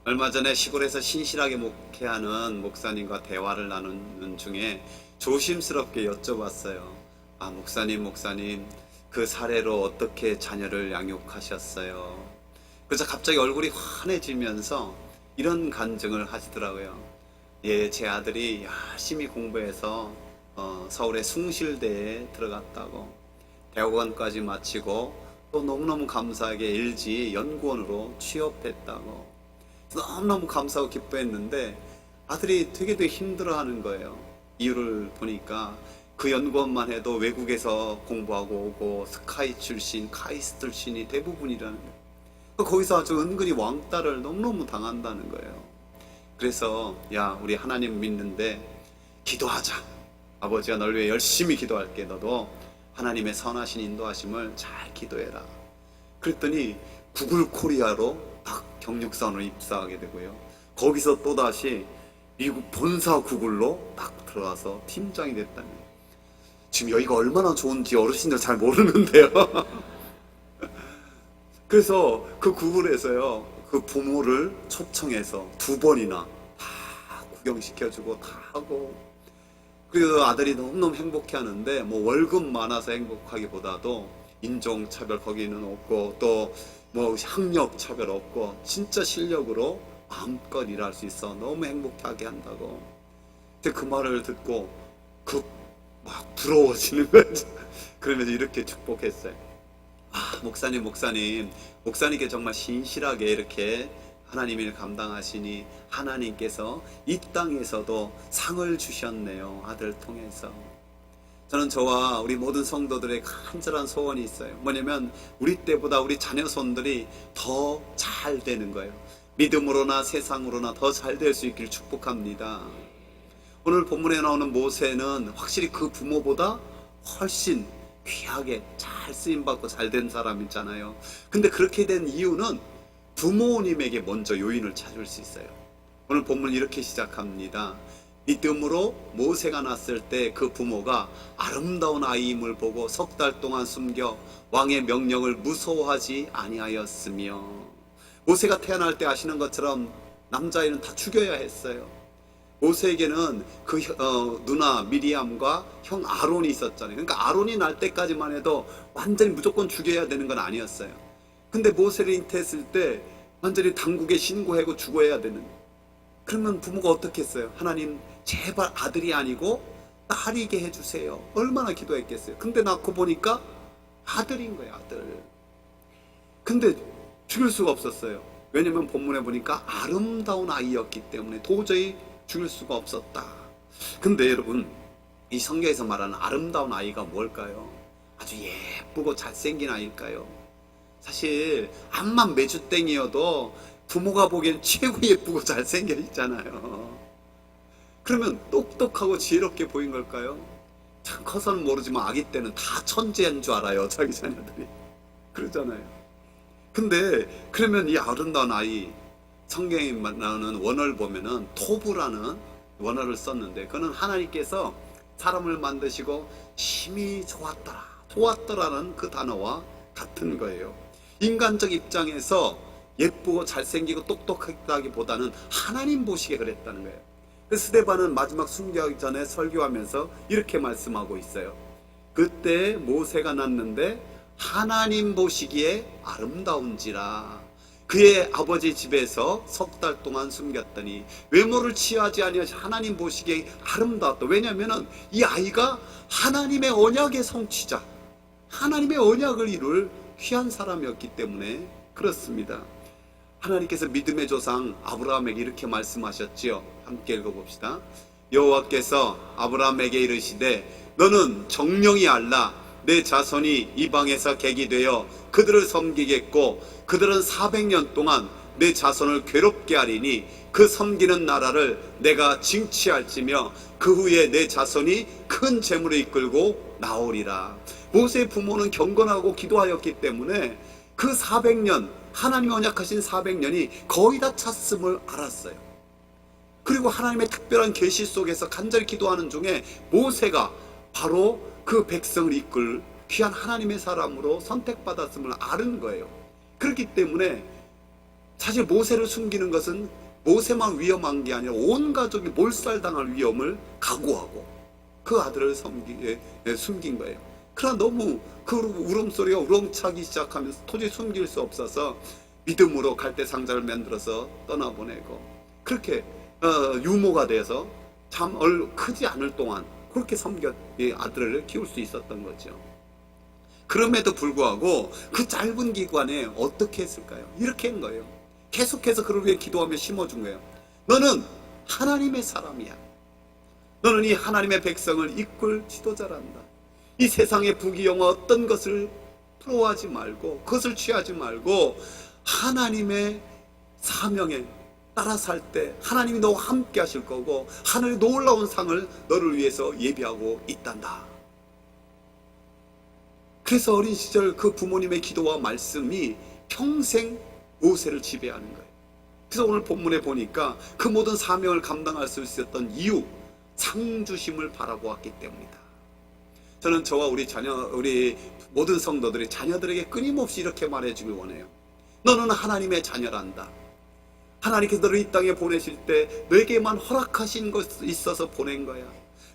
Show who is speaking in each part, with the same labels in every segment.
Speaker 1: 얼마 전에 시골에서 신실하게 목회하는 목사님과 대화를 나누는 중에 조심스럽게 여쭤봤어요. 아, 목사님, 그 사례로 어떻게 자녀를 양육하셨어요? 그래서 갑자기 얼굴이 환해지면서 이런 간증을 하시더라고요. 예, 제 아들이 열심히 공부해서 서울의 숭실대에 들어갔다고, 대학원까지 마치고 또 너무너무 감사하게 LG 연구원으로 취업했다고, 너무너무 감사하고 기뻐했는데 아들이 되게 힘들어하는 거예요. 이유를 보니까 그 연구원만 해도 외국에서 공부하고 오고 스카이 출신, 카이스트 출신이 대부분이라는 거예요. 거기서 아주 은근히 왕따를 너무너무 당한다는 거예요. 그래서 야, 우리 하나님 믿는데 기도하자. 아버지가 널 위해 열심히 기도할게. 너도 하나님의 선하신 인도하심을 잘 기도해라. 그랬더니 구글 코리아로 딱 경력사원으로 입사하게 되고요. 거기서 또다시 미국 본사 구글로 딱 들어가서 팀장이 됐다는 거예요. 지금 여기가 얼마나 좋은지 어르신들 잘 모르는데요. 그래서 그 구글에서요, 그 부모를 초청해서 2번이나 다 구경시켜주고 다 하고, 그리고 아들이 너무너무 행복해 하는데, 뭐 월급 많아서 행복하기보다도 인종차별 거기는 없고, 또 뭐 학력차별 없고, 진짜 실력으로 마음껏 일할 수 있어 너무 행복하게 한다고. 근데 그 말을 듣고 막 부러워지는 거죠. 그러면서 이렇게 축복했어요. 아, 목사님께 정말 신실하게 이렇게 하나님 일 감당하시니 하나님께서 이 땅에서도 상을 주셨네요. 아들 통해서. 저는 저와 우리 모든 성도들의 간절한 소원이 있어요. 뭐냐면 우리 때보다 우리 자녀손들이 더 잘 되는 거예요. 믿음으로나 세상으로나 더 잘 될 수 있기를 축복합니다. 오늘 본문에 나오는 모세는 확실히 그 부모보다 훨씬 귀하게 잘 쓰임받고 잘 된 사람이잖아요. 근데 그렇게 된 이유는 부모님에게 먼저 요인을 찾을 수 있어요. 오늘 본문 이렇게 시작합니다. 믿음으로 모세가 낳았을 때 그 부모가 아름다운 아이임을 보고 3달 동안 숨겨 왕의 명령을 무서워하지 아니하였으며, 모세가 태어날 때 아시는 것처럼 남자아이는 다 죽여야 했어요. 모세에게는 그 누나 미리암과 형 아론이 있었잖아요. 그러니까 아론이 날 때까지만 해도 완전히 무조건 죽여야 되는 건 아니었어요. 근데 모세를 잉태했을 때 완전히 당국에 신고하고 죽어야 되는. 그러면 부모가 어떻게 했어요? 하나님 제발 아들이 아니고 딸이게 해주세요. 얼마나 기도했겠어요. 근데 낳고 보니까 아들인 거예요. 아들. 근데 죽일 수가 없었어요. 왜냐면 본문에 보니까 아름다운 아이였기 때문에 도저히 죽일 수가 없었다. 근데 여러분, 이 성경에서 말하는 아름다운 아이가 뭘까요? 아주 예쁘고 잘생긴 아이일까요? 사실 암만 매주땡이어도 부모가 보기엔 최고 예쁘고 잘생겨 있잖아요. 그러면 똑똑하고 지혜롭게 보인 걸까요? 참 커서는 모르지만 아기 때는 다 천재인 줄 알아요. 자기 자녀들이. 그러잖아요. 근데 그러면 이 아름다운 아이, 성경에 나오는 원어를 보면은 토부라는 원어를 썼는데, 그는 하나님께서 사람을 만드시고 심히 좋았더라는 그 단어와 같은 거예요. 인간적 입장에서 예쁘고 잘생기고 똑똑하다기보다는 하나님 보시기에 그랬다는 거예요. 스데반은 마지막 순교하기 전에 설교하면서 이렇게 말씀하고 있어요. 그때 모세가 낳는데 하나님 보시기에 아름다운지라. 그의 아버지 집에서 3달 동안 숨겼더니 외모를 취하지 아니하시 하나님 보시기에 아름다웠다. 왜냐하면 이 아이가 하나님의 언약의 성취자, 하나님의 언약을 이룰 귀한 사람이었기 때문에 그렇습니다. 하나님께서 믿음의 조상 아브라함에게 이렇게 말씀하셨지요. 함께 읽어봅시다. 여호와께서 아브라함에게 이르시되 너는 정령이 알라. 내 자손이 이방에서 객이 되어 그들을 섬기겠고 그들은 400년 동안 내 자손을 괴롭게 하리니 그 섬기는 나라를 내가 징치할지며 그 후에 내 자손이 큰 재물을 이끌고 나오리라. 모세의 부모는 경건하고 기도하였기 때문에 그 400년, 하나님 언약하신 400년이 거의 다 찼음을 알았어요. 그리고 하나님의 특별한 계시 속에서 간절히 기도하는 중에 모세가 바로 그 백성을 이끌 귀한 하나님의 사람으로 선택받았음을 아는 거예요. 그렇기 때문에 사실 모세를 숨기는 것은 모세만 위험한 게 아니라 온 가족이 몰살당할 위험을 각오하고 그 아들을 숨긴 거예요. 그러나 너무 그 울음소리가 우렁차기 시작하면서 도저히 숨길 수 없어서 믿음으로 갈대 상자를 만들어서 떠나보내고 그렇게 유모가 돼서 참 크지 않을 동안 그렇게 이 아들을 키울 수 있었던 거죠. 그럼에도 불구하고 그 짧은 기간에 어떻게 했을까요? 이렇게 한 거예요. 계속해서 그를 위해 기도하며 심어준 거예요. 너는 하나님의 사람이야. 너는 이 하나님의 백성을 이끌 지도자란다. 이 세상의 부귀영화 어떤 것을 부러워하지 말고 그것을 취하지 말고 하나님의 사명에 따라 살 때 하나님이 너와 함께 하실 거고 하늘의 놀라운 상을 너를 위해서 예비하고 있단다. 그래서 어린 시절 그 부모님의 기도와 말씀이 평생 모세를 지배하는 거예요. 그래서 오늘 본문에 보니까 그 모든 사명을 감당할 수 있었던 이유, 상주심을 바라보았기 때문이다. 저는 저와 우리 모든 성도들이 자녀들에게 끊임없이 이렇게 말해주길 원해요. 너는 하나님의 자녀란다. 하나님께서 너를 이 땅에 보내실 때 너에게만 허락하신 것이 있어서 보낸 거야.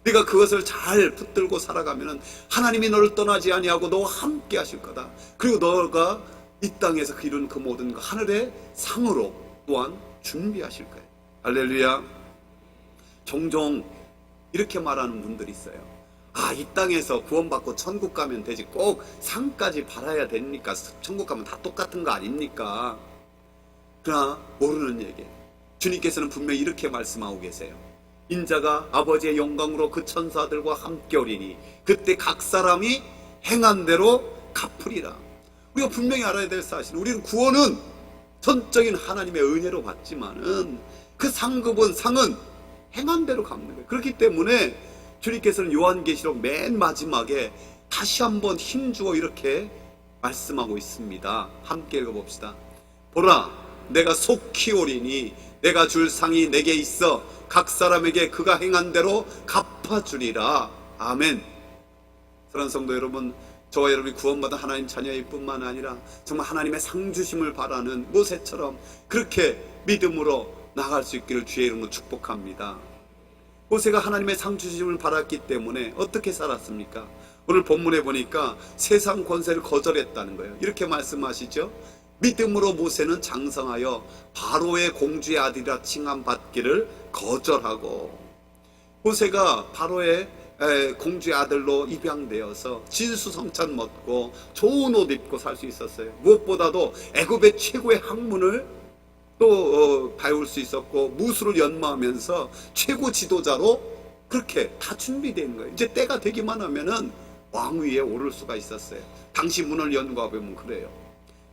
Speaker 1: 네가 그것을 잘 붙들고 살아가면은 하나님이 너를 떠나지 아니하고 너와 함께 하실 거다. 그리고 너가 이 땅에서 이룬 그 모든 하늘의 상으로 또한 준비하실 거예요. 할렐루야. 종종 이렇게 말하는 분들이 있어요. 이 땅에서 구원받고 천국 가면 되지 꼭 상까지 받아야 되니까 천국 가면 다 똑같은 거 아닙니까? 그러나 모르는 얘기. 주님께서는 분명히 이렇게 말씀하고 계세요. 인자가 아버지의 영광으로 그 천사들과 함께 오리니 그때 각 사람이 행한 대로 갚으리라. 우리가 분명히 알아야 될 사실, 우리는 구원은 전적인 하나님의 은혜로 받지만은 그 상은 행한 대로 갚는 거예요. 그렇기 때문에 주님께서는 요한계시록 맨 마지막에 다시 한번 힘주어 이렇게 말씀하고 있습니다. 함께 읽어봅시다. 보라, 내가 속히 오리니 내가 줄 상이 내게 있어 각 사람에게 그가 행한 대로 갚아주리라. 아멘. 사랑하는 성도 여러분, 저와 여러분이 구원받은 하나님 자녀일 뿐만 아니라 정말 하나님의 상주심을 바라는 모세처럼 그렇게 믿음으로 나갈 수 있기를 주의 이름으로 축복합니다. 모세가 하나님의 상주심을 바랐기 때문에 어떻게 살았습니까? 오늘 본문에 보니까 세상 권세를 거절했다는 거예요. 이렇게 말씀하시죠. 믿음으로 모세는 장성하여 바로의 공주의 아들이라 칭함받기를 거절하고, 모세가 바로의 공주의 아들로 입양되어서 진수성찬 먹고 좋은 옷 입고 살 수 있었어요. 무엇보다도 애굽의 최고의 학문을 또 배울 수 있었고 무술을 연마하면서 최고 지도자로 그렇게 다 준비된 거예요. 이제 때가 되기만 하면은 왕위에 오를 수가 있었어요. 당시 문헌을 연구해보면 그래요.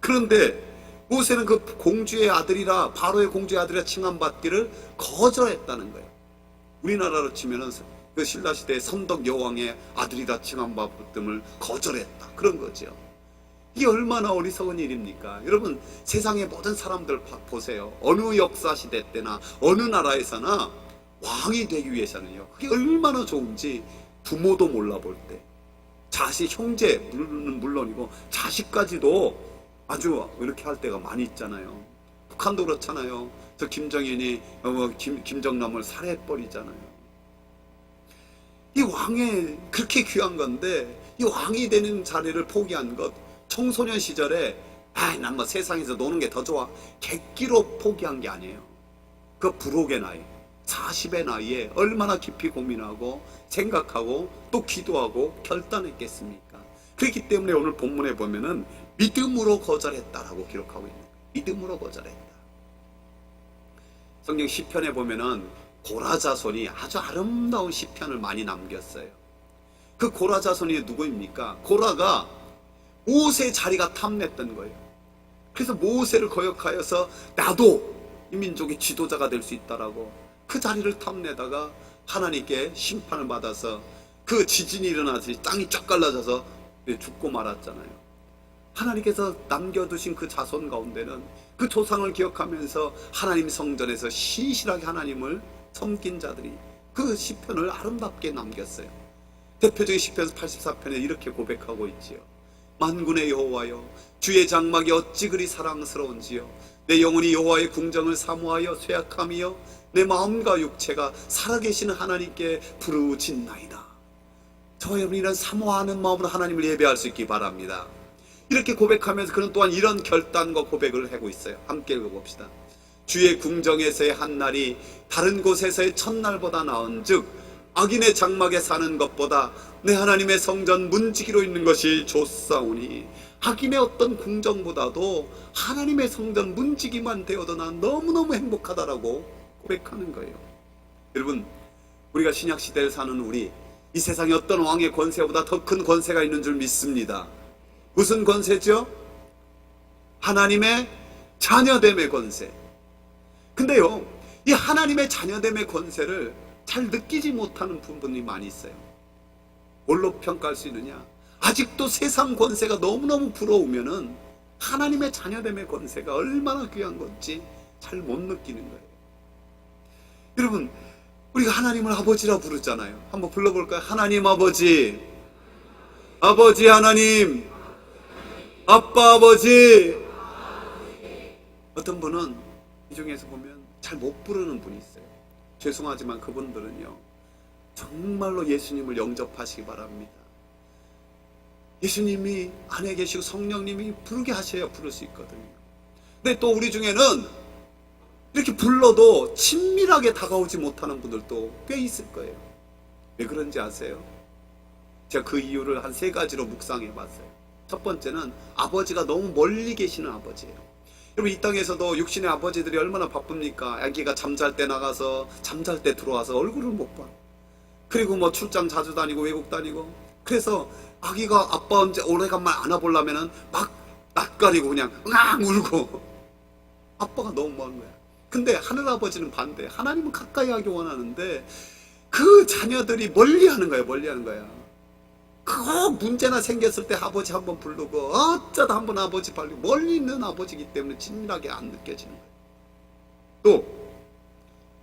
Speaker 1: 그런데 모세는 그 공주의 아들이라, 바로의 공주의 아들이라 칭함받기를 거절했다는 거예요. 우리나라로 치면은 그 신라시대의 선덕 여왕의 아들이라 칭함받음을 거절했다, 그런 거죠. 이게 얼마나 어리석은 일입니까? 여러분, 세상의 모든 사람들 보세요. 어느 역사 시대 때나 어느 나라에서나 왕이 되기 위해서는요, 그게 얼마나 좋은지 부모도 몰라볼 때, 형제는 물론이고 자식까지도 아주 이렇게 할 때가 많이 있잖아요. 북한도 그렇잖아요. 저 김정일이 김정남을 살해해버리잖아요. 이 왕의 그렇게 귀한 건데 이 왕이 되는 자리를 포기한 것, 청소년 시절에 난 뭐 세상에서 노는 게 더 좋아, 객기로 포기한 게 아니에요. 그 불혹의 나이, 40의 나이에 얼마나 깊이 고민하고 생각하고 또 기도하고 결단했겠습니까? 그렇기 때문에 오늘 본문에 보면은 믿음으로 거절했다라고 기록하고 있는 거예요. 믿음으로 거절했다. 성경 시편에 보면은 고라 자손이 아주 아름다운 시편을 많이 남겼어요. 그 고라 자손이 누구입니까? 고라가 모세의 자리가 탐냈던 거예요. 그래서 모세를 거역하여서 나도 이 민족의 지도자가 될 수 있다라고 그 자리를 탐내다가 하나님께 심판을 받아서 그 지진이 일어나서 땅이 쫙 갈라져서 죽고 말았잖아요. 하나님께서 남겨두신 그 자손 가운데는 그 조상을 기억하면서 하나님 성전에서 신실하게 하나님을 섬긴 자들이 그 시편을 아름답게 남겼어요. 대표적인 시편 84편에 이렇게 고백하고 있지요. 만군의 여호와여, 주의 장막이 어찌 그리 사랑스러운지요. 내 영혼이 여호와의 궁정을 사모하여 쇠약함이여 내 마음과 육체가 살아계시는 하나님께 부르짖나이다. 저와 여러분, 이런 사모하는 마음으로 하나님을 예배할 수 있기 바랍니다. 이렇게 고백하면서 그는 또한 이런 결단과 고백을 하고 있어요. 함께 읽어봅시다. 주의 궁정에서의 한날이 다른 곳에서의 첫날보다 나은즉 악인의 장막에 사는 것보다 내 하나님의 성전 문지기로 있는 것이 좋사오니. 악인의 어떤 궁정보다도 하나님의 성전 문지기만 되어도 난 너무너무 행복하다라고 고백하는 거예요. 여러분, 우리가 신약시대를 사는 우리, 이 세상에 어떤 왕의 권세보다 더 큰 권세가 있는 줄 믿습니다. 무슨 권세죠? 하나님의 자녀됨의 권세. 근데요, 이 하나님의 자녀됨의 권세를 잘 느끼지 못하는 부분이 많이 있어요. 뭘로 평가할 수 있느냐? 아직도 세상 권세가 너무너무 부러우면은 하나님의 자녀됨의 권세가 얼마나 귀한 건지 잘 못 느끼는 거예요. 여러분, 우리가 하나님을 아버지라 부르잖아요. 한번 불러볼까요? 하나님 아버지, 아버지 하나님, 아빠 아버지. 어떤 분은 이 중에서 보면 잘 못 부르는 분이 있어요. 죄송하지만 그분들은요, 정말로 예수님을 영접하시기 바랍니다. 예수님이 안에 계시고 성령님이 부르게 하셔야 부를 수 있거든요. 근데 또 우리 중에는 이렇게 불러도 친밀하게 다가오지 못하는 분들도 꽤 있을 거예요. 왜 그런지 아세요? 제가 그 이유를 한 3가지로 묵상해 봤어요. 첫 번째는 아버지가 너무 멀리 계시는 아버지예요. 여러분, 이 땅에서도 육신의 아버지들이 얼마나 바쁩니까? 아기가 잠잘 때 나가서 잠잘 때 들어와서 얼굴을 못 봐. 그리고 뭐 출장 자주 다니고 외국 다니고. 그래서 아기가 아빠 언제 오래간만에 안아보려면은 막 낯가리고 그냥 응앙 울고. 아빠가 너무 먼 거야. 근데 하늘아버지는 반대. 하나님은 가까이 하기 원하는데 그 자녀들이 멀리 하는 거야. 멀리 하는 거야. 그 문제나 생겼을 때 아버지 한번 부르고 어쩌다 한번 아버지 발리고 멀리 있는 아버지이기 때문에 친밀하게 안 느껴지는 거예요. 또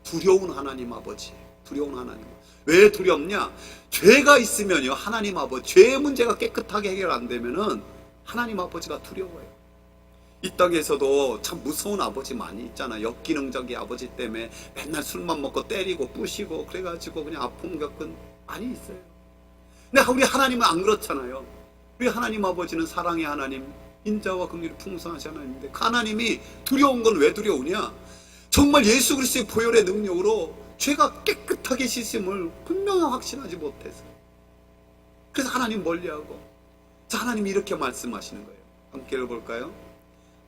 Speaker 1: 두려운 하나님 아버지. 두려운 하나님. 왜 두렵냐? 죄가 있으면요, 하나님 아버지, 죄의 문제가 깨끗하게 해결 안 되면은 하나님 아버지가 두려워요. 이 땅에서도 참 무서운 아버지 많이 있잖아요. 역기능적인 아버지 때문에 맨날 술만 먹고 때리고 부시고 그래가지고 그냥 아픔 겪은 많이 있어요. 근데 우리 하나님은 안 그렇잖아요. 우리 하나님 아버지는 사랑의 하나님, 인자와 긍휼이 풍성하신 하나님인데 그 하나님이 두려운 건 왜 두려우냐? 정말 예수 그리스도의 보혈의 능력으로 죄가 깨끗하게 씻음을 분명히 확신하지 못해서. 그래서 하나님 멀리하고. 자, 하나님이 이렇게 말씀하시는 거예요. 함께 읽어볼까요?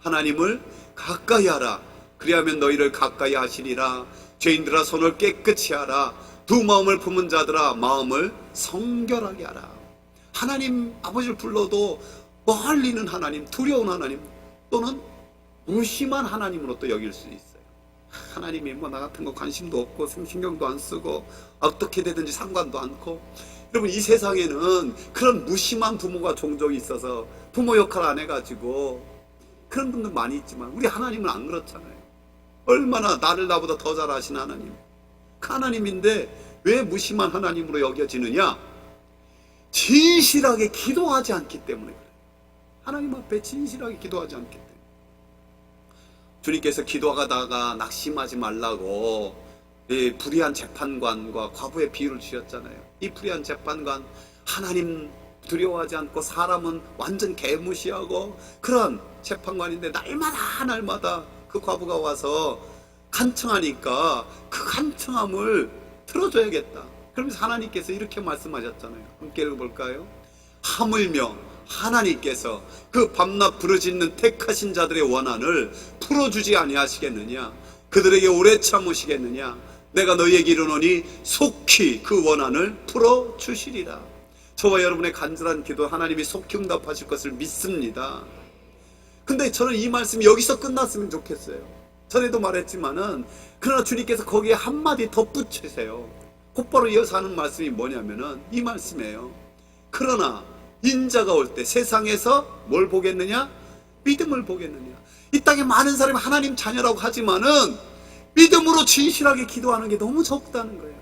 Speaker 1: 하나님을 가까이 하라. 그리하면 너희를 가까이 하시리라. 죄인들아 손을 깨끗이 하라. 두 마음을 품은 자들아 마음을 성결하게 하라. 하나님 아버지를 불러도 멀리는 하나님, 두려운 하나님 또는 무심한 하나님으로 또 여길 수 있어요. 하나님이 뭐 나 같은 거 관심도 없고 신경도 안 쓰고 어떻게 되든지 상관도 않고. 여러분, 이 세상에는 그런 무심한 부모가 종종 있어서 부모 역할 안 해가지고 그런 분들 많이 있지만 우리 하나님은 안 그렇잖아요. 얼마나 나를 나보다 더 잘 아시는 하나님, 그 하나님인데 왜 무심한 하나님으로 여겨지느냐? 진실하게 기도하지 않기 때문에 그래요. 하나님 앞에 진실하게 기도하지 않기 때문에. 주님께서 기도하다가 낙심하지 말라고 이 불의한 재판관과 과부의 비유를 주셨잖아요. 이 불의한 재판관, 하나님 두려워하지 않고 사람은 완전 개무시하고 그런 재판관인데 날마다 그 과부가 와서 간청하니까 그 간청함을 들어줘야겠다. 그러면서 하나님께서 이렇게 말씀하셨잖아요. 함께 읽어볼까요? 하물며 하나님께서 그 밤낮 부르짖는 택하신 자들의 원한을 풀어주지 아니하시겠느냐? 그들에게 오래 참으시겠느냐? 내가 너희에게 이르노니 속히 그 원한을 풀어주시리라. 저와 여러분의 간절한 기도 하나님이 속히 응답하실 것을 믿습니다. 근데 저는 이 말씀이 여기서 끝났으면 좋겠어요. 전에도 말했지만은 그러나 주님께서 거기에 한마디 덧붙이세요. 곧바로 이어서 하는 말씀이 뭐냐면은 이 말씀이에요. 그러나 인자가 올 때 세상에서 뭘 보겠느냐? 믿음을 보겠느냐? 이 땅에 많은 사람이 하나님 자녀라고 하지만은 믿음으로 진실하게 기도하는 게 너무 적다는 거예요.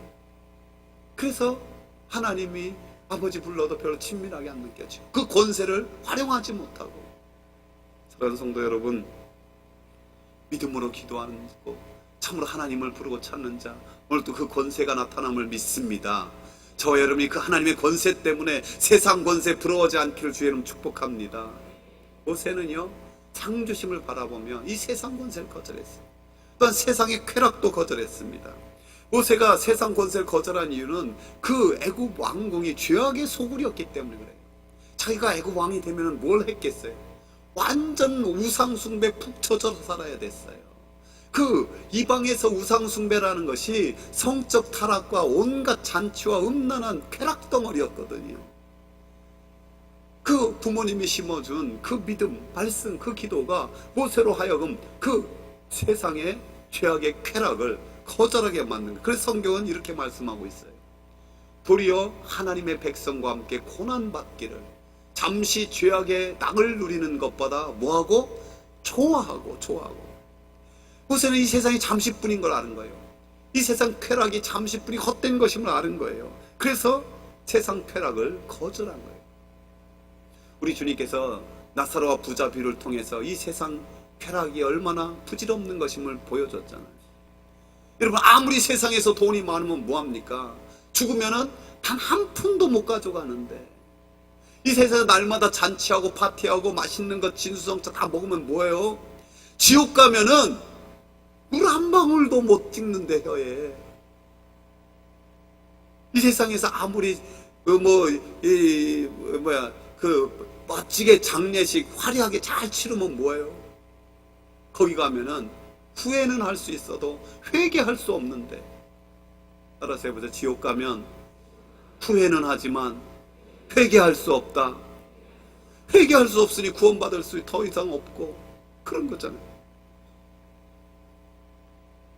Speaker 1: 그래서 하나님이 아버지 불러도 별로 친밀하게 안 느껴지고 그 권세를 활용하지 못하고. 사랑하는 성도 여러분, 믿음으로 기도하는 거, 참으로 하나님을 부르고 찾는 자, 오늘도 그 권세가 나타남을 믿습니다. 저와 여러분이 그 하나님의 권세 때문에 세상 권세 부러워하지 않기를 주의 이름 축복합니다. 모세는요, 창조심을 바라보며 이 세상 권세를 거절했어요. 또한 세상의 쾌락도 거절했습니다. 모세가 세상 권세를 거절한 이유는 그 애굽 왕궁이 죄악의 소굴이었기 때문에 그래요. 자기가 애굽 왕이 되면 뭘 했겠어요? 완전 우상숭배 푹 젖어 살아야 됐어요. 그 이방에서 우상숭배라는 것이 성적 타락과 온갖 잔치와 음란한 쾌락덩어리였거든요. 그 부모님이 심어준 그 믿음, 말씀, 그 기도가 모세로 하여금 그 세상의 죄악의 쾌락을 거절하게 만든 거예요. 그래서 성경은 이렇게 말씀하고 있어요. 도리어 하나님의 백성과 함께 고난받기를, 잠시 죄악의 낙을 누리는 것보다 뭐하고? 좋아하고. 모세는 이 세상이 잠시뿐인 걸 아는 거예요. 이 세상 쾌락이 잠시뿐이 헛된 것임을 아는 거예요. 그래서 세상 쾌락을 거절한 거예요. 우리 주님께서 나사로와 부자 비유를 통해서 이 세상 쾌락이 얼마나 부질없는 것임을 보여줬잖아요. 여러분, 아무리 세상에서 돈이 많으면 뭐합니까? 죽으면은 단 한 푼도 못 가져가는데, 이 세상에 날마다 잔치하고 파티하고 맛있는 것 진수성찬 다 먹으면 뭐예요? 지옥 가면은 물 한 방울도 못 찍는데 혀에. 이 세상에서 아무리 멋지게 장례식 화려하게 잘 치르면 뭐예요? 거기 가면은 후회는 할 수 있어도 회개할 수 없는데, 따라서 해보세요. 지옥 가면 후회는 하지만 회개할 수 없다. 회개할 수 없으니 구원받을 수 더 이상 없고, 그런 거잖아요.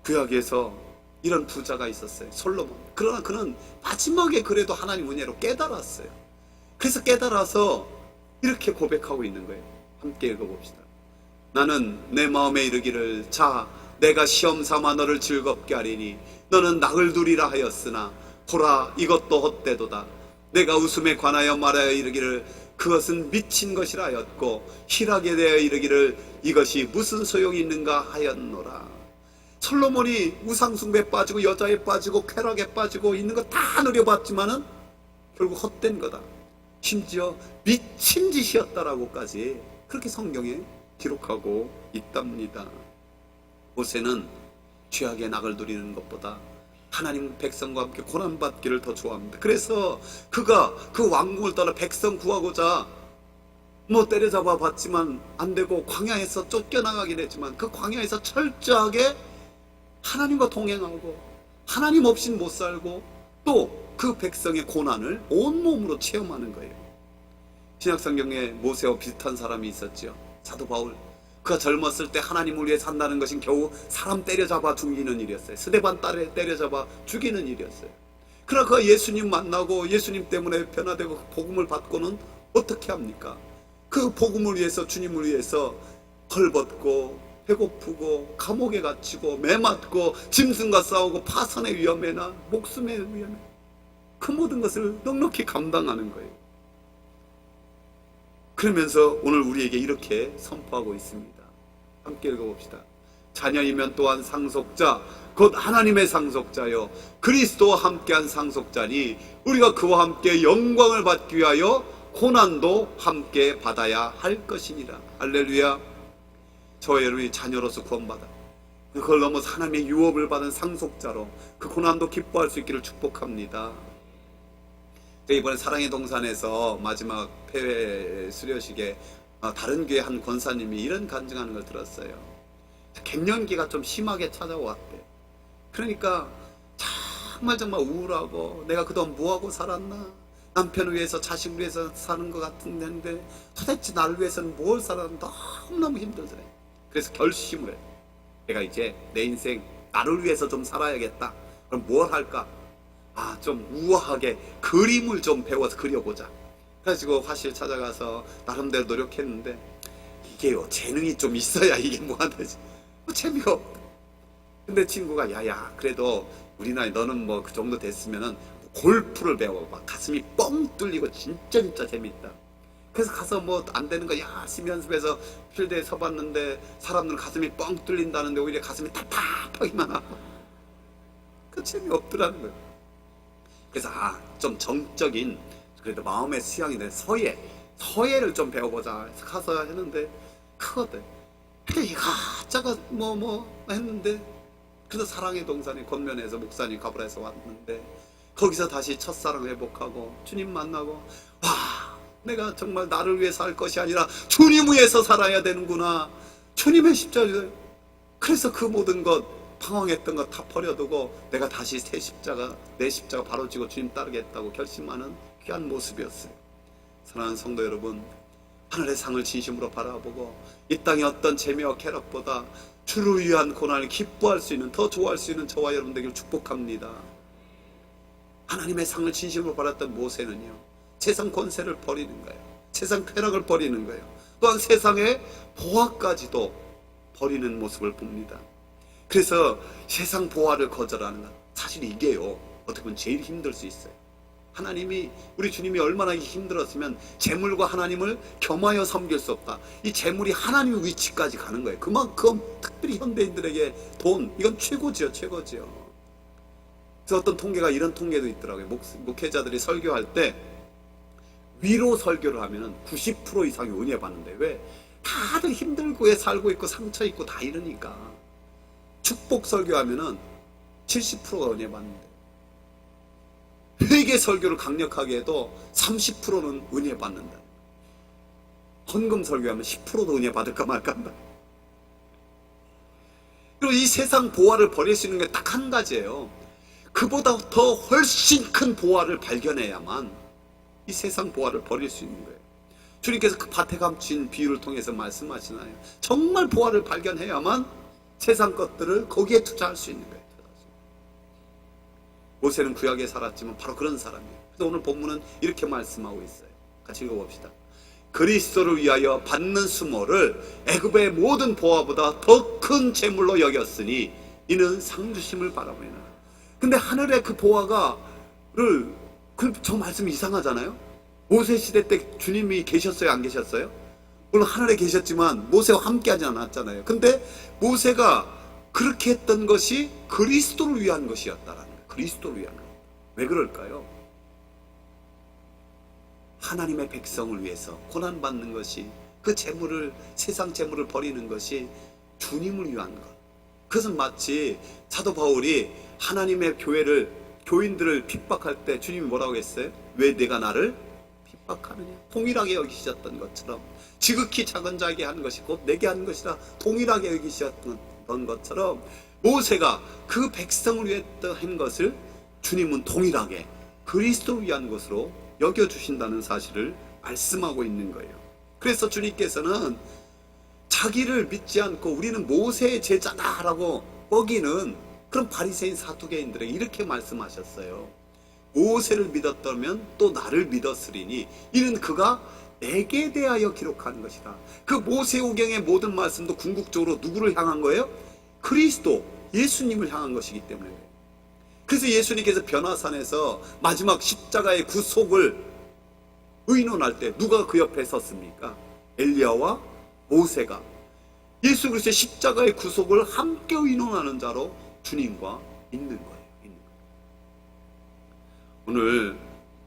Speaker 1: 구약에서 이런 부자가 있었어요. 솔로몬. 그러나 그는 마지막에 그래도 하나님 은혜로 깨달았어요. 그래서 깨달아서 이렇게 고백하고 있는 거예요. 함께 읽어봅시다. 나는 내 마음에 이르기를, 자, 내가 시험 삼아 너를 즐겁게 하리니 너는 낙을 누리라 하였으나 보라, 이것도 헛되도다. 내가 웃음에 관하여 말하여 이르기를, 그것은 미친 것이라 하였고 희락에 대하여 이르기를, 이것이 무슨 소용이 있는가 하였노라. 솔로몬이 우상숭배에 빠지고 여자에 빠지고 쾌락에 빠지고 있는 거 다 누려봤지만은 결국 헛된 거다. 심지어 미친 짓이었다라고까지 그렇게 성경에 기록하고 있답니다. 모세는 죄악의 낙을 누리는 것보다 하나님 백성과 함께 고난받기를 더 좋아합니다. 그래서 그가 그 왕궁을 떠나 백성 구하고자 때려잡아 봤지만 안 되고 광야에서 쫓겨나가긴 했지만, 그 광야에서 철저하게 하나님과 동행하고 하나님 없이는 못 살고 또 그 백성의 고난을 온몸으로 체험하는 거예요. 신약성경에 모세와 비슷한 사람이 있었죠. 사도 바울. 그가 젊었을 때 하나님을 위해 산다는 것은 겨우 사람 때려잡아 죽이는 일이었어요. 스데반 딸을 때려잡아 죽이는 일이었어요. 그러나 그가 예수님 만나고 예수님 때문에 변화되고 복음을 받고는 어떻게 합니까? 그 복음을 위해서, 주님을 위해서 헐벗고 배고프고 감옥에 갇히고 매맞고 짐승과 싸우고 파선의 위험에나 목숨의 위험에, 그 모든 것을 넉넉히 감당하는 거예요. 그러면서 오늘 우리에게 이렇게 선포하고 있습니다. 함께 읽어봅시다. 자녀이면 또한 상속자, 곧 하나님의 상속자요 그리스도와 함께한 상속자니 우리가 그와 함께 영광을 받기 위하여 고난도 함께 받아야 할 것이니라. 할렐루야. 저와 여러분이 자녀로서 구원받아 그걸 넘어서 하나님의 유업을 받은 상속자로 그 고난도 기뻐할 수 있기를 축복합니다. 이번에 사랑의 동산에서 마지막 폐회 수료식에 다른 교회 한 권사님이 이런 간증하는 걸 들었어요. 갱년기가 좀 심하게 찾아왔대. 그러니까 정말 우울하고, 내가 그동안 뭐하고 살았나, 남편을 위해서 자식을 위해서 사는 것 같은데 도대체 나를 위해서는 뭘 살았나, 너무너무 힘들더래. 그래서 결심을 해. 내가 이제 내 인생 나를 위해서 좀 살아야겠다. 그럼 뭘 할까? 좀 우아하게 그림을 좀 배워서 그려보자. 그래가지고 화실 찾아가서 나름대로 노력했는데, 이게요, 재능이 좀 있어야 이게 뭐가 되지. 재미가 없다. 근데 친구가, 야야, 그래도 우리 나이 너는 뭐 그 정도 됐으면은 골프를 배워봐. 가슴이 뻥 뚫리고 진짜 재밌다. 그래서 가서 뭐 안 되는 거 열심히 연습해서 필드에 서봤는데 사람들은 가슴이 뻥 뚫린다는데 오히려 가슴이 답답하기만 하고 그 재미없더라는 거예요. 그래서 좀 정적인 그래도 마음의 수양이 된 서예를 좀 배워보자 해서 가서 했는데 크거든. 근데 이가짜가 뭐 했는데 그래서 사랑의 동산에 권면에서 목사님 가브라에서 왔는데 거기서 다시 첫사랑 회복하고 주님 만나고 와, 내가 정말 나를 위해 살 것이 아니라 주님 위해서 살아야 되는구나. 주님의 십자가. 그래서 그 모든 것 방황했던 것 다 버려두고 내가 다시 내 십자가 바로 지고 주님 따르겠다고 결심하는 귀한 모습이었어요. 사랑하는 성도 여러분, 하늘의 상을 진심으로 바라보고 이 땅의 어떤 재미와 쾌락보다 주를 위한 고난을 기뻐할 수 있는, 더 좋아할 수 있는 저와 여러분 되길 축복합니다. 하나님의 상을 진심으로 바랐던 모세는요, 세상 권세를 버리는 거예요. 세상 쾌락을 버리는 거예요. 또한 세상의 보화까지도 버리는 모습을 봅니다. 그래서 세상 보화를 거절하는 것, 사실 이게요, 어떻게 보면 제일 힘들 수 있어요. 하나님이, 우리 주님이 얼마나 힘들었으면 재물과 하나님을 겸하여 섬길 수 없다. 이 재물이 하나님의 위치까지 가는 거예요. 그만큼 특별히 현대인들에게 돈, 이건 최고지요. 그래서 어떤 통계가 이런 통계도 있더라고요. 목회자들이 설교할 때 위로 설교를 하면 90% 이상이 은혜 받는데, 왜? 다들 힘들고 살고 있고 상처 있고 다 이러니까. 축복 설교하면은 70%가 은혜 받는데, 회개 설교를 강력하게 해도 30%는 은혜 받는다. 헌금 설교하면 10%도 은혜 받을까 말까 한다. 그리고 이 세상 보화를 버릴 수 있는 게 딱 한 가지예요. 그보다 더 훨씬 큰 보화를 발견해야만 이 세상 보화를 버릴 수 있는 거예요. 주님께서 그 밭에 감춘 비유를 통해서 말씀하시나요? 정말 보화를 발견해야만 세상 것들을 거기에 투자할 수 있는 거예요. 모세는 구약에 살았지만 바로 그런 사람이에요. 그래서 오늘 본문은 이렇게 말씀하고 있어요. 같이 읽어봅시다. 그리스도를 위하여 받는 수모를 애굽의 모든 보화보다 더 큰 재물로 여겼으니 이는 상 주심을 바라보이나. 근데 하늘의 그 보화가를, 저 말씀이 이상하잖아요. 모세 시대 때 주님이 계셨어요, 안 계셨어요? 물론 하늘에 계셨지만 모세와 함께 하지 않았잖아요. 근데 모세가 그렇게 했던 것이 그리스도를 위한 것이었다라는 거예요. 그리스도를 위한 것. 왜 그럴까요? 하나님의 백성을 위해서 고난받는 것이, 그 재물을, 세상 재물을 버리는 것이 주님을 위한 것. 그것은 마치 사도 바울이 하나님의 교인들을 핍박할 때 주님이 뭐라고 했어요? 왜 내가 나를 핍박하느냐? 동일하게 여기셨던 것처럼, 지극히 작은 자에게 한 것이 곧 내게 한 것이라 동일하게 여기셨던 것처럼, 모세가 그 백성을 위해 한 것을 주님은 동일하게 그리스도를 위한 것으로 여겨주신다는 사실을 말씀하고 있는 거예요. 그래서 주님께서는 자기를 믿지 않고 우리는 모세의 제자다라고 뻐기는 그런 바리새인 사두개인들에게 이렇게 말씀하셨어요. 모세를 믿었다면 또 나를 믿었으리니 이는 그가 내게 대하여 기록한 것이다. 그 모세오경의 모든 말씀도 궁극적으로 누구를 향한 거예요? 그리스도, 예수님을 향한 것이기 때문에. 그래서 예수님께서 변화산에서 마지막 십자가의 구속을 의논할 때 누가 그 옆에 섰습니까? 엘리야와 모세가 예수 그리스도의 십자가의 구속을 함께 의논하는 자로 주님과 있는 거예요. 오늘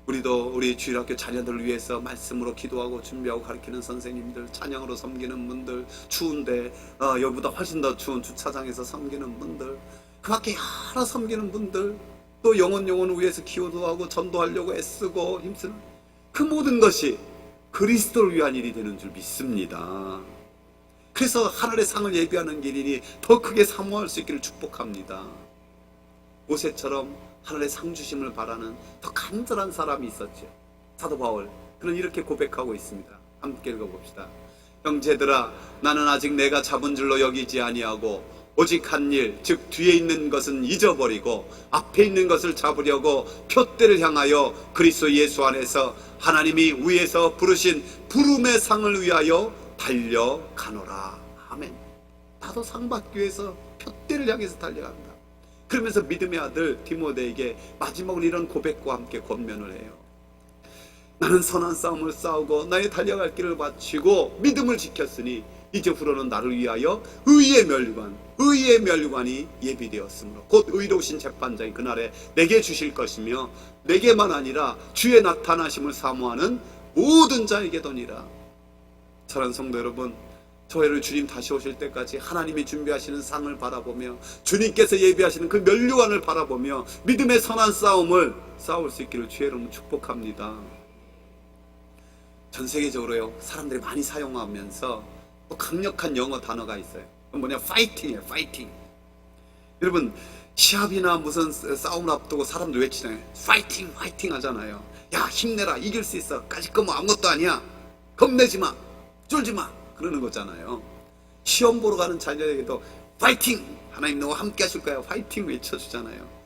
Speaker 1: 우리도 우리 주일학교 자녀들을 위해서 말씀으로 기도하고 준비하고 가르치는 선생님들, 찬양으로 섬기는 분들, 추운데 여기보다 훨씬 더 추운 주차장에서 섬기는 분들, 그 밖에 여러 섬기는 분들, 또 영혼을 위해서 기도하고 전도하려고 애쓰고 힘쓰는 그 모든 것이 그리스도를 위한 일이 되는 줄 믿습니다. 그래서 하늘의 상을 예비하는 길이니 더 크게 사모할 수 있기를 축복합니다. 모세처럼 하늘의 상 주심을 바라는 더 간절한 사람이 있었죠. 사도 바울, 그는 이렇게 고백하고 있습니다. 함께 읽어봅시다. 형제들아, 나는 아직 내가 잡은 줄로 여기지 아니하고 오직 한 일, 즉 뒤에 있는 것은 잊어버리고 앞에 있는 것을 잡으려고 표대를 향하여 그리스도 예수 안에서 하나님이 위에서 부르신 부름의 상을 위하여 달려가노라. 아멘. 나도 상 받기 위해서 표대를 향해서 달려간다. 그러면서 믿음의 아들 디모데에게 마지막으로 이런 고백과 함께 권면을 해요. 나는 선한 싸움을 싸우고 나의 달려갈 길을 마치고 믿음을 지켰으니 이제부로는 나를 위하여 의의 면류관이 예비되었으므로 곧 의로우신 재판장이 그날에 내게 주실 것이며 내게만 아니라 주의 나타나심을 사모하는 모든 자에게도니라. 사랑하는 성도 여러분, 저희를 주님 다시 오실 때까지 하나님이 준비하시는 상을 바라보며 주님께서 예비하시는 그 면류관을 바라보며 믿음의 선한 싸움을 싸울 수 있기를 주의 이름으로 축복합니다. 전 세계적으로요, 사람들이 많이 사용하면서 또 강력한 영어 단어가 있어요. 뭐냐, 파이팅이에요. 파이팅. 여러분, 시합이나 무슨 싸움을 앞두고 사람들 외치잖아요. 파이팅, 파이팅 하잖아요. 야, 힘내라, 이길 수 있어. 까짓거 뭐 아무것도 아니야. 겁내지 마, 쫄지 마, 그러는 거잖아요. 시험 보러 가는 자녀에게도 파이팅, 하나님 너와 함께 하실 거야, 파이팅 외쳐주잖아요.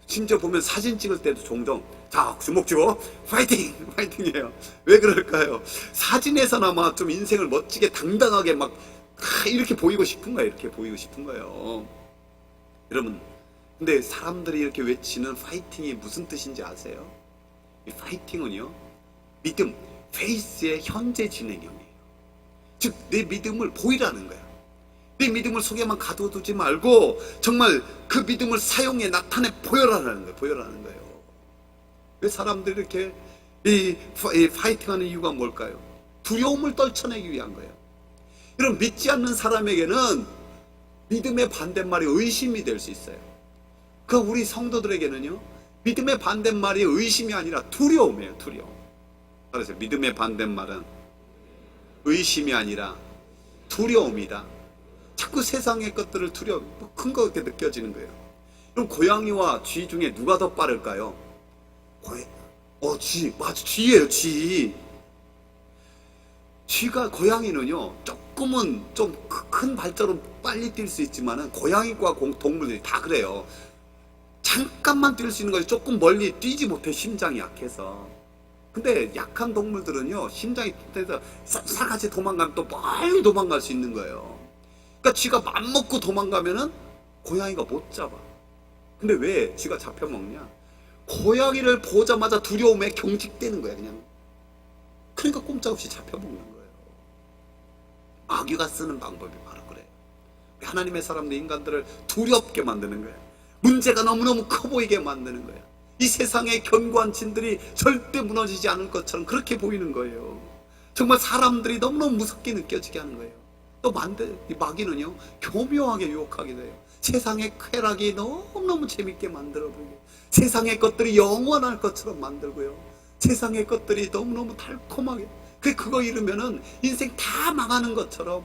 Speaker 1: 심지어 보면 사진 찍을 때도 종종 자, 주먹 쥐고 파이팅, 파이팅이에요. 왜 그럴까요? 사진에서나마 좀 인생을 멋지게 당당하게 막 이렇게 보이고 싶은 거예요. 이렇게 보이고 싶은 거예요. 여러분, 근데 사람들이 이렇게 외치는 파이팅이 무슨 뜻인지 아세요? 이 파이팅은요, 믿음, 페이스의 현재 진행형이에요. 즉, 내 믿음을 보이라는 거야. 내 믿음을 속에만 가둬두지 말고 정말 그 믿음을 사용해 나타내 보여라는 거예요. 보여라는 거예요. 왜 사람들이 이렇게 이 파이팅하는 이유가 뭘까요? 두려움을 떨쳐내기 위한 거예요. 이런 믿지 않는 사람에게는 믿음의 반대말이 의심이 될 수 있어요. 그 우리 성도들에게는요, 믿음의 반대말이 의심이 아니라 두려움이에요. 두려움. 그래서 믿음의 반대말은 의심이 아니라 두려움이다. 자꾸 세상의 것들을 큰 거 이렇게 느껴지는 거예요. 그럼 고양이와 쥐 중에 누가 더 빠를까요? 쥐. 맞아, 쥐예요, 쥐. 쥐가, 고양이는요, 조금은 좀 큰 발자로 빨리 뛸 수 있지만은 고양이과 동물들이 다 그래요. 잠깐만 뛸 수 있는 거지 조금 멀리 뛰지 못해, 심장이 약해서. 근데 약한 동물들은요, 심장이 떼서 싹같이 도망가면 또 빨리 도망갈 수 있는 거예요. 그러니까 쥐가 맘먹고 도망가면은 고양이가 못 잡아. 근데 왜 쥐가 잡혀먹냐? 고양이를 보자마자 두려움에 경직되는 거야, 그냥. 그러니까 꼼짝없이 잡혀먹는 거예요. 마귀가 쓰는 방법이 바로 그래요. 하나님의 사람들, 인간들을 두렵게 만드는 거예요. 문제가 너무너무 커 보이게 만드는 거예요. 이 세상의 견고한 진들이 절대 무너지지 않을 것처럼 그렇게 보이는 거예요. 정말 사람들이 너무너무 무섭게 느껴지게 하는 거예요. 또 이 마귀는요, 교묘하게 유혹하게 돼요. 세상의 쾌락이 너무너무 재밌게 만들어버리고, 세상의 것들이 영원할 것처럼 만들고요, 세상의 것들이 너무너무 달콤하게, 그거 잃으면은 인생 다 망하는 것처럼,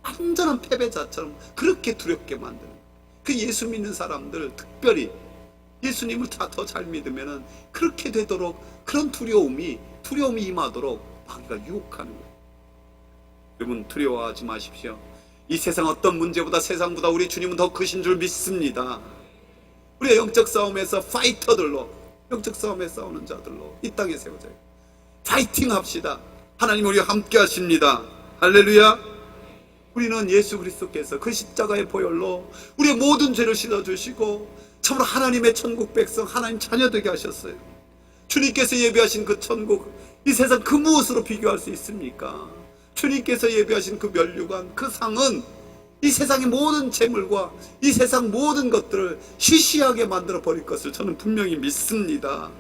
Speaker 1: 완전한 패배자처럼 그렇게 두렵게 만드는 거예요. 그 예수 믿는 사람들, 특별히 예수님을 더 잘 믿으면은 그렇게 되도록, 그런 두려움이 임하도록 마귀가 유혹하는 거예요. 여러분, 두려워하지 마십시오. 이 세상 어떤 문제보다, 세상보다 우리 주님은 더 크신 줄 믿습니다. 우리의 영적 싸움에서 파이터들로, 영적 싸움에 싸우는 자들로 이 땅에 세워져요. 파이팅 합시다. 하나님 우리와 함께 하십니다. 할렐루야. 우리는 예수 그리스도께서 그 십자가의 보혈로 우리의 모든 죄를 씻어주시고 참으로 하나님의 천국 백성, 하나님 자녀 되게 하셨어요. 주님께서 예비하신 그 천국, 이 세상 그 무엇으로 비교할 수 있습니까? 주님께서 예비하신 그 면류관, 그 상은 이 세상의 모든 재물과 이 세상 모든 것들을 시시하게 만들어 버릴 것을 저는 분명히 믿습니다.